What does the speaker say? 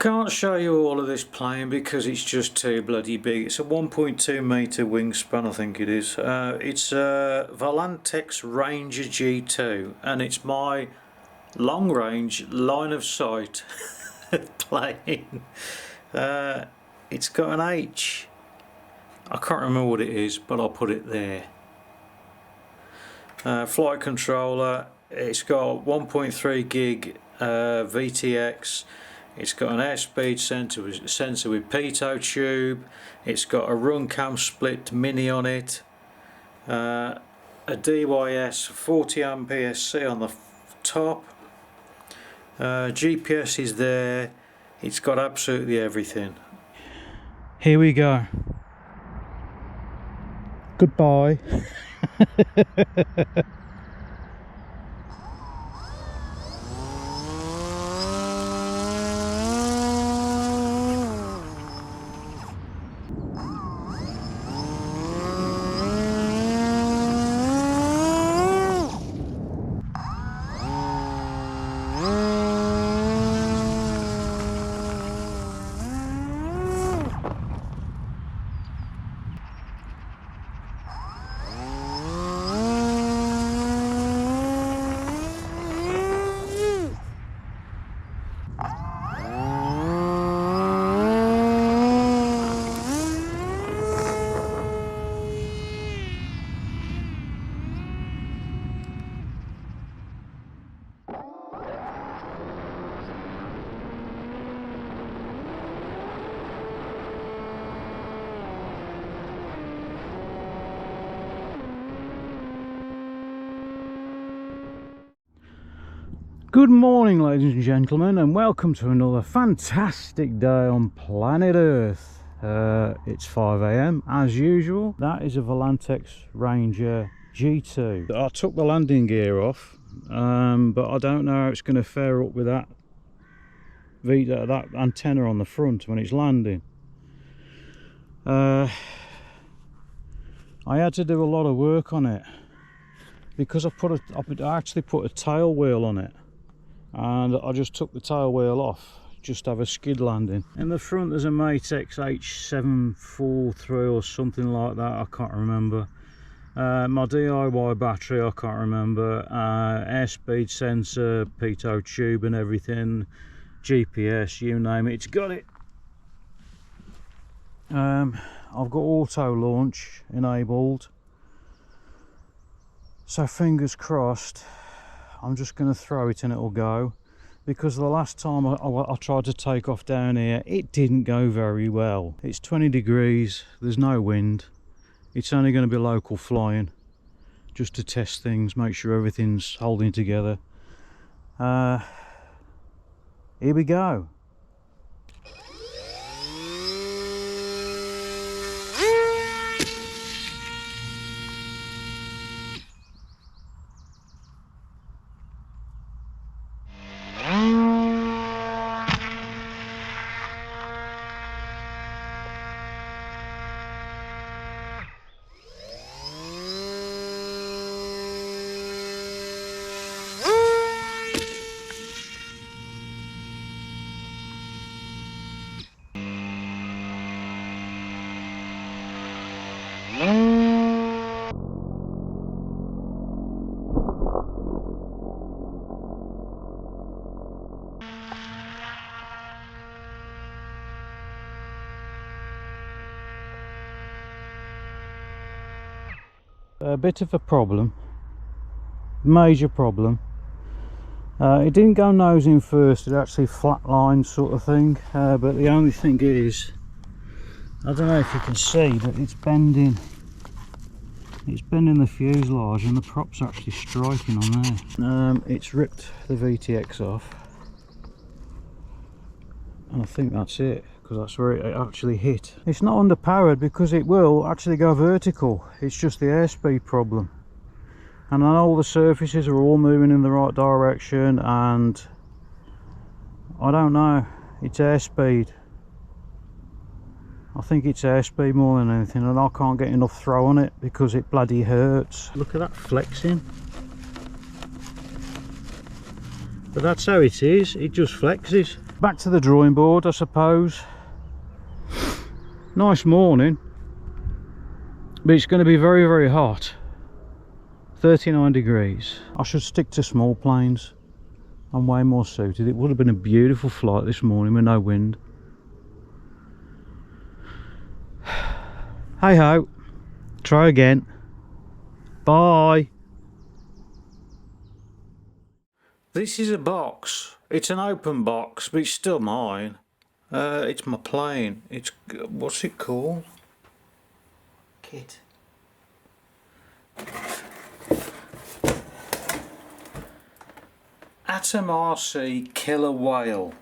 can't show you all of this plane because it's just too bloody big. It's a 1.2 metre wingspan, I think it is. It's a Volantex Ranger G2 and it's my long range line of sight plane. It's got an H. I can't remember what it is, but I'll put it there. Flight controller. It's got 1.3 gig VTX. It's got an airspeed sensor with pitot tube. It's got a run cam split mini on it. A DYS 40 amp PSC on the top. GPS is there. It's got absolutely everything. Here we go. Goodbye. Good morning, ladies and gentlemen, and welcome to another fantastic day on planet Earth. It's 5 AM as usual. That is a Volantex Ranger G2. I took the landing gear off, but I don't know how it's going to fare up with that antenna on the front when it's landing. I had to do a lot of work on it because I actually put a tail wheel on it. And I just took the tail wheel off, just have a skid landing. In the front there's a Matex H743 or something like that, I can't remember. My DIY battery, I can't remember. Airspeed sensor, pitot tube and everything. GPS, you name it, it's got it. I've got auto launch enabled. So fingers crossed. I'm just going to throw it and it'll go, because the last time I tried to take off down here, it didn't go very well. It's 20 degrees, there's no wind, it's only going to be local flying, just to test things, make sure everything's holding together. Here we go. A bit of a problem, major problem. It didn't go nose in first, it actually flatlined sort of thing, but the only thing is, I don't know if you can see that it's bending the fuselage and the prop's actually striking on there. It's ripped the VTX off, and I think that's it, because that's where it actually hit. It's not underpowered because it will actually go vertical, it's just the airspeed problem. And I know all the surfaces are all moving in the right direction, and I don't know, it's airspeed. I think it's airspeed more than anything, and I can't get enough throw on it because it bloody hurts. Look at that flexing. But that's how it is, it just flexes. back to the drawing board, I suppose. Nice morning, but it's going to be very, very hot. 39 degrees. I should stick to small planes. I'm way more suited. It would have been a beautiful flight this morning with no wind. Hey ho, try again. Bye. This is a box. It's an open box, but it's still mine. It's my plane. It's, what's it called? Kit. AtomRC Killer Whale.